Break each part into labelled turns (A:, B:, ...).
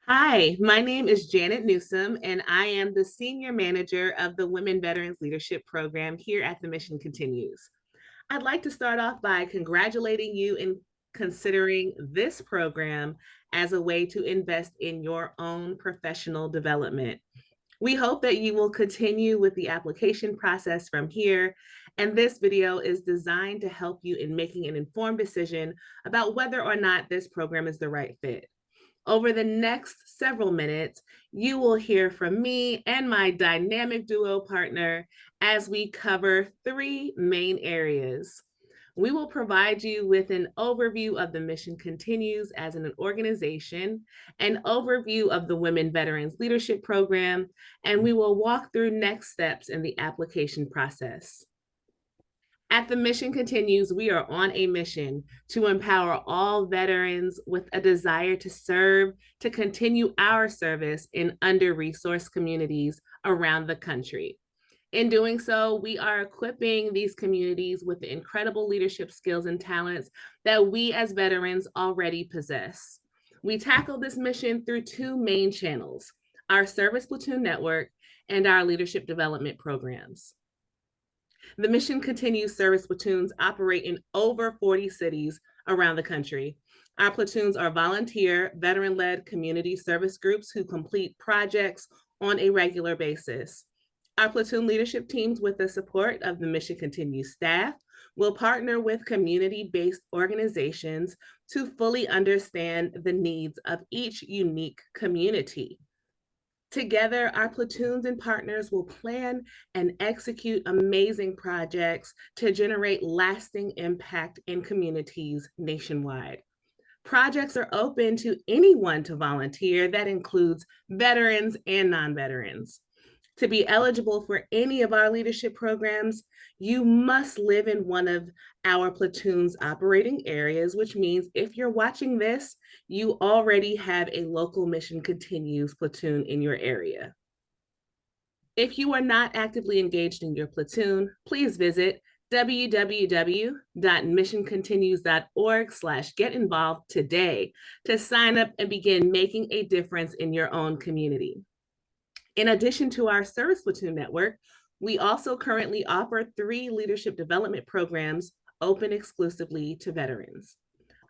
A: Hi, my name is Janet Newsom, and I am the Senior Manager of the Women Veterans Leadership Program here at the Mission Continues. I'd like to start off by congratulating you in considering this program as a way to invest in your own professional development. We hope that you will continue with the application process from here, and this video is designed to help you in making an informed decision about whether or not this program is the right fit. Over the next several minutes, you will hear from me and my dynamic duo partner as we cover three main areas. We will provide you with an overview of the Mission Continues as an organization, an overview of the Women Veterans Leadership Program, and we will walk through next steps in the application process. At the Mission Continues, we are on a mission to empower all veterans with a desire to serve, to continue our service in under-resourced communities around the country. In doing so, we are equipping these communities with the incredible leadership skills and talents that we as veterans already possess. We tackle this mission through two main channels, our Service Platoon Network and our leadership development programs. The Mission Continues service platoons operate in over 40 cities around the country. Our platoons are volunteer, veteran-led community service groups who complete projects on a regular basis. Our platoon leadership teams, with the support of the Mission Continues staff, will partner with community-based organizations to fully understand the needs of each unique community. Together, our platoons and partners will plan and execute amazing projects to generate lasting impact in communities nationwide. Projects are open to anyone to volunteer. That includes veterans and non-veterans. To be eligible for any of our leadership programs, you must live in one of our platoon's operating areas, which means if you're watching this, you already have a local Mission Continues platoon in your area. If you are not actively engaged in your platoon, please visit www.missioncontinues.org/get involved today to sign up and begin making a difference in your own community. In addition to our Service Platoon Network, we also currently offer 3 leadership development programs open exclusively to veterans.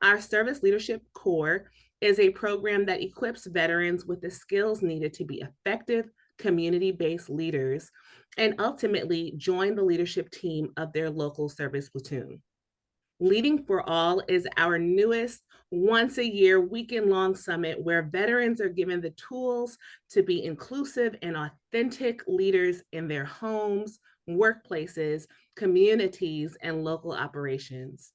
A: Our Service Leadership Core is a program that equips veterans with the skills needed to be effective community-based leaders and ultimately join the leadership team of their local service platoon. Leading for All is our newest once-a-year weekend-long summit where veterans are given the tools to be inclusive and authentic leaders in their homes, workplaces, communities, and local operations.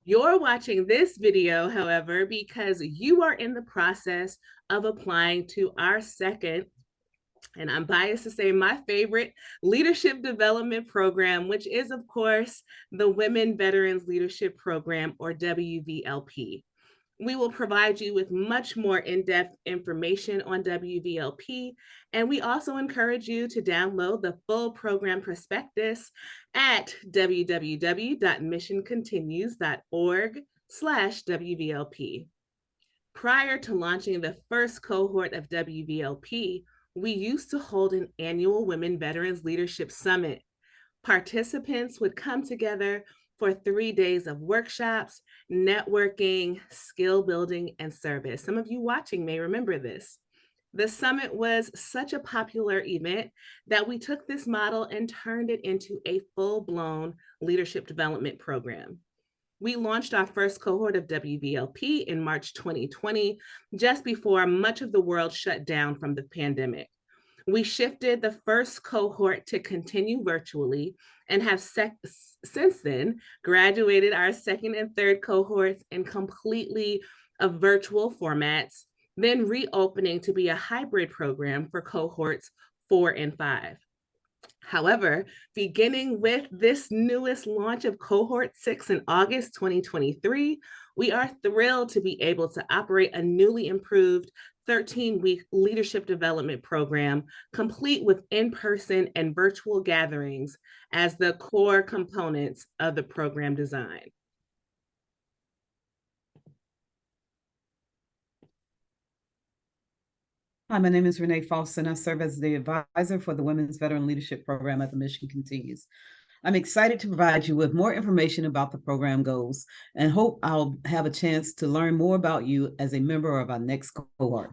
A: You're watching this video, however, because you are in the process of applying to our second, and I'm biased to say my favorite, leadership development program, which is, of course, the Women Veterans Leadership Program, or WVLP. We will provide you with much more in-depth information on WVLP, and we also encourage you to download the full program prospectus at www.missioncontinues.org/WVLP. Prior to launching the first cohort of WVLP, we used to hold an annual Women Veterans Leadership Summit. Participants would come together for 3 days of workshops, networking, skill building, and service. Some of you watching may remember this. The summit was such a popular event that we took this model and turned it into a full-blown leadership development program. We launched our first cohort of WVLP in March 2020, just before much of the world shut down from the pandemic. We shifted the first cohort to continue virtually and have since then graduated our second and third cohorts in completely virtual formats, then reopening to be a hybrid program for cohorts 4 and 5. However, beginning with this newest launch of Cohort 6 in August 2023, we are thrilled to be able to operate a newly improved 13-week leadership development program, complete with in-person and virtual gatherings as the core components of the program design.
B: Hi, my name is Renee Falson. I serve as the advisor for the Women's Veteran Leadership Program at the Mission Continues. I'm excited to provide you with more information about the program goals and hope I'll have a chance to learn more about you as a member of our next cohort.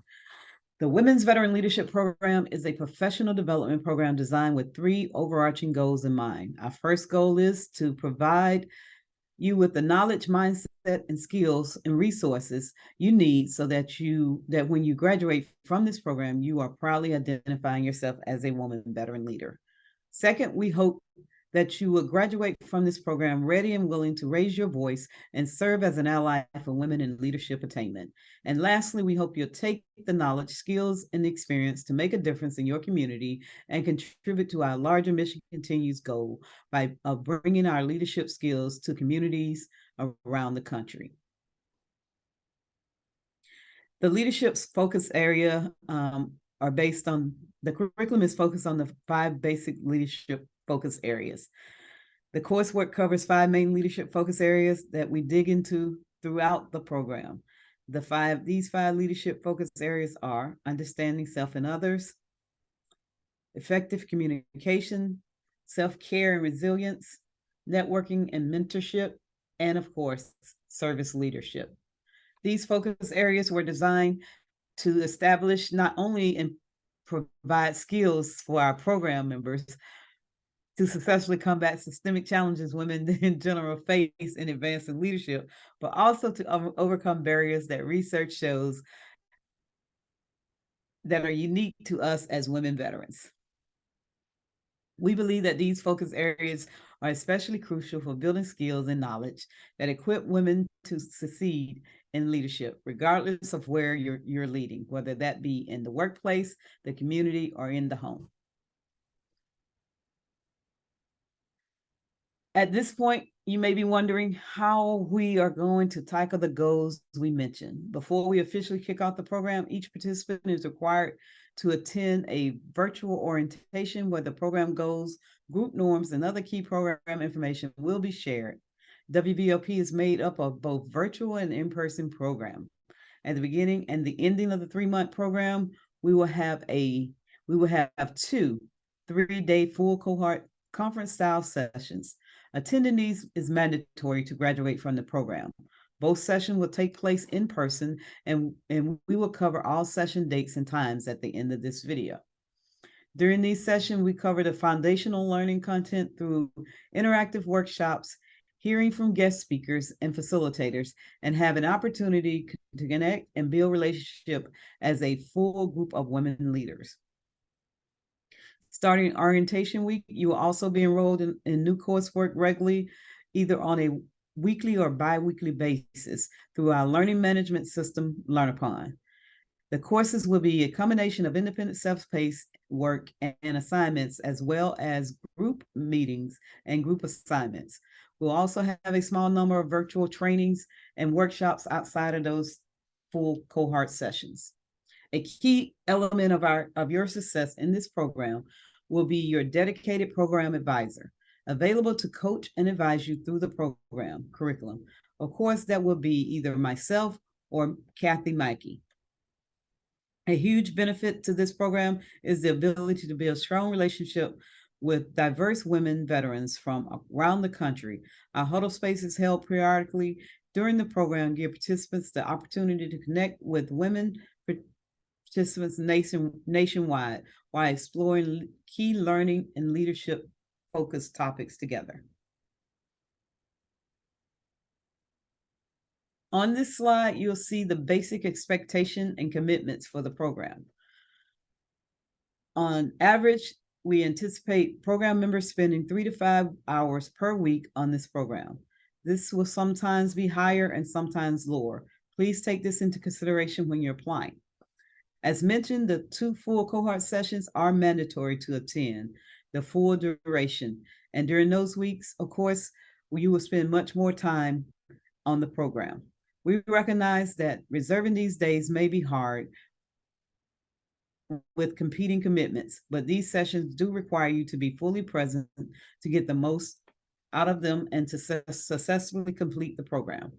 B: The Women's Veteran Leadership Program is a professional development program designed with three overarching goals in mind. Our first goal is to provide you with the knowledge, mindset, and skills and resources you need so that when you graduate from this program, you are proudly identifying yourself as a woman veteran leader. Second, we hope that you will graduate from this program ready and willing to raise your voice and serve as an ally for women in leadership attainment. And lastly, we hope you'll take the knowledge, skills, and experience to make a difference in your community and contribute to our larger Mission Continues goal by bringing our leadership skills to communities around the country. The leadership's focus area are based on the curriculum is focused on the 5 basic leadership focus areas. The coursework covers 5 main leadership focus areas that we dig into throughout the program. These five leadership focus areas are understanding self and others, effective communication, self-care and resilience, networking and mentorship, and of course, service leadership. These focus areas were designed to establish not only and provide skills for our program members to successfully combat systemic challenges women in general face in advancing leadership, but also to overcome barriers that research shows that are unique to us as women veterans. We believe that these focus areas are especially crucial for building skills and knowledge that equip women to succeed in leadership, regardless of where you're leading, whether that be in the workplace, the community, or in the home. At this point, you may be wondering how we are going to tackle the goals we mentioned. Before we officially kick off the program, each participant is required to attend a virtual orientation where the program goals, group norms, and other key program information will be shared. WVLP is made up of both virtual and in-person program. At the beginning and the ending of the 3-month program, we will have 2 3-day full cohort conference style sessions. Attending these is mandatory to graduate from the program. Both sessions will take place in person, and we will cover all session dates and times at the end of this video. During these sessions, we cover the foundational learning content through interactive workshops, hearing from guest speakers and facilitators, and have an opportunity to connect and build relationship as a full group of women leaders. Starting orientation week, you will also be enrolled in new coursework regularly, either on a weekly or bi-weekly basis through our learning management system, LearnUpon. The courses will be a combination of independent self-paced work and assignments, as well as group meetings and group assignments. We'll also have a small number of virtual trainings and workshops outside of those full cohort sessions. A key element of your success in this program will be your dedicated program advisor, available to coach and advise you through the program curriculum. Of course, that will be either myself or Kathy Mikey. A huge benefit to this program is the ability to build strong relationship with diverse women veterans from around the country. Our huddle spaces held periodically during the program give participants the opportunity to connect with women participants nationwide while exploring key learning and leadership focused topics together. On this slide, you'll see the basic expectation and commitments for the program. On average, we anticipate program members spending 3 to 5 hours per week on this program. This will sometimes be higher and sometimes lower. Please take this into consideration when you're applying. As mentioned, the 2 full cohort sessions are mandatory to attend the full duration. And during those weeks, of course, you will spend much more time on the program. We recognize that reserving these days may be hard with competing commitments, but these sessions do require you to be fully present to get the most out of them and to successfully complete the program.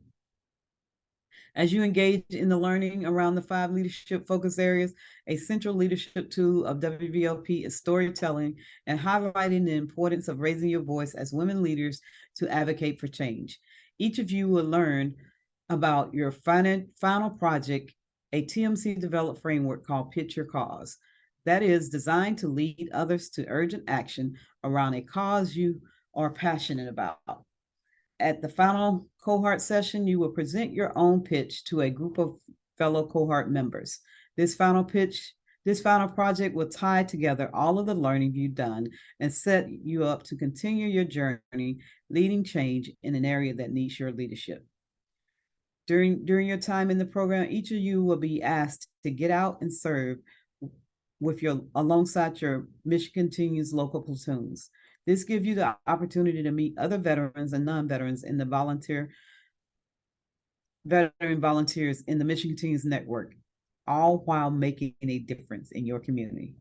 B: As you engage in the learning around the 5 leadership focus areas, a central leadership tool of WVLP is storytelling and highlighting the importance of raising your voice as women leaders to advocate for change. Each of you will learn about your final project, a TMC developed framework called Pitch Your Cause. That is designed to lead others to urgent action around a cause you are passionate about. At the final cohort session, you will present your own pitch to a group of fellow cohort members. This final project will tie together all of the learning you've done and set you up to continue your journey leading change in an area that needs your leadership. During your time in the program, each of you will be asked to get out and serve alongside your Mission Continues local platoons. This gives you the opportunity to meet other veterans and non-veterans in the veteran volunteers in the Mission Continues network, all while making a difference in your community.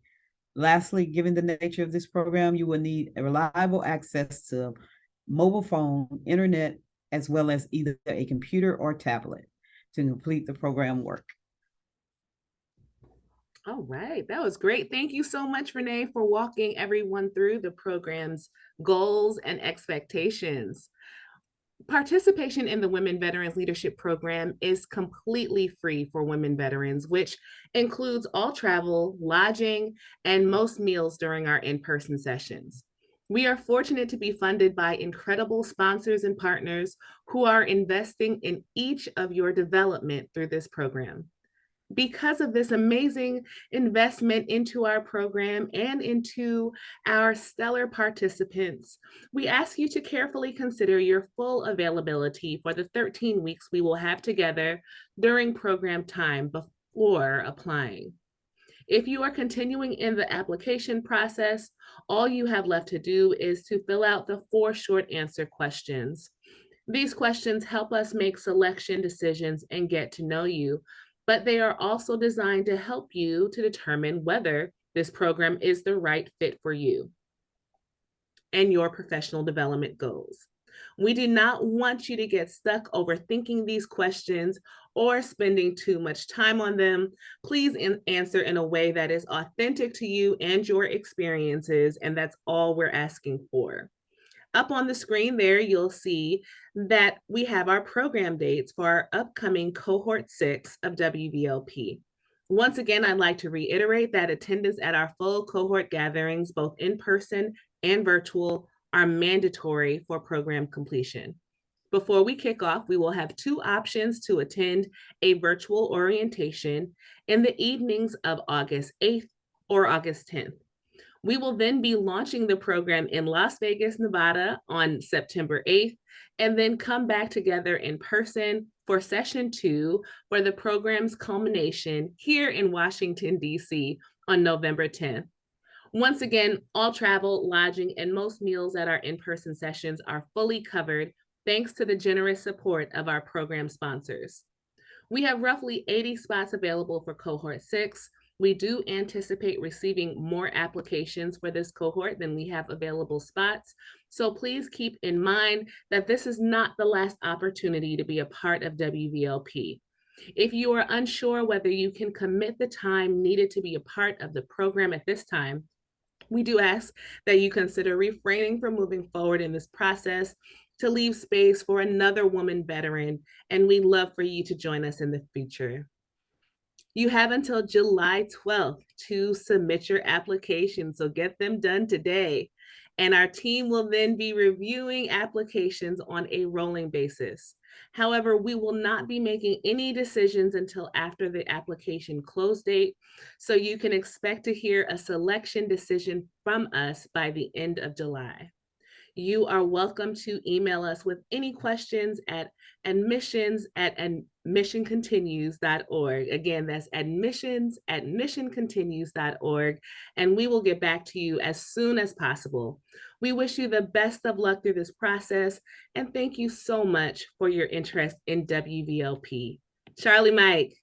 B: Lastly, given the nature of this program, you will need a reliable access to mobile phone, internet, as well as either a computer or tablet to complete the program work.
A: All right, that was great. Thank you so much, Renee, for walking everyone through the program's goals and expectations. Participation in the Women Veterans Leadership Program is completely free for women veterans, which includes all travel, lodging, and most meals during our in-person sessions. We are fortunate to be funded by incredible sponsors and partners who are investing in each of your development through this program. Because of this amazing investment into our program and into our stellar participants, we ask you to carefully consider your full availability for the 13 weeks we will have together during program time before applying. If you are continuing in the application process, all you have left to do is to fill out the 4 short answer questions. These questions help us make selection decisions and get to know you, but they are also designed to help you to determine whether this program is the right fit for you and your professional development goals. We do not want you to get stuck overthinking these questions or spending too much time on them. Please answer in a way that is authentic to you and your experiences, and that's all we're asking for. Up on the screen there, you'll see that we have our program dates for our upcoming cohort 6 of WVLP. Once again, I'd like to reiterate that attendance at our full cohort gatherings, both in person and virtual, are mandatory for program completion. Before we kick off, we will have 2 options to attend a virtual orientation in the evenings of August 8th or August 10th. We will then be launching the program in Las Vegas, Nevada on September 8th, and then come back together in person for session 2 for the program's culmination here in Washington, D.C. on November 10th. Once again, all travel, lodging, and most meals at our in-person sessions are fully covered thanks to the generous support of our program sponsors. We have roughly 80 spots available for cohort 6. We do anticipate receiving more applications for this cohort than we have available spots. So please keep in mind that this is not the last opportunity to be a part of WVLP. If you are unsure whether you can commit the time needed to be a part of the program at this time, we do ask that you consider refraining from moving forward in this process to leave space for another woman veteran, and we'd love for you to join us in the future. You have until July 12th to submit your application, so get them done today. And our team will then be reviewing applications on a rolling basis. However, we will not be making any decisions until after the application close date, so you can expect to hear a selection decision from us by the end of July. You are welcome to email us with any questions at admissions@missioncontinues.org. Again, that's admissions@missioncontinues.org, and we will get back to you as soon as possible. We wish you the best of luck through this process, and thank you so much for your interest in WVLP. Charlie Mike.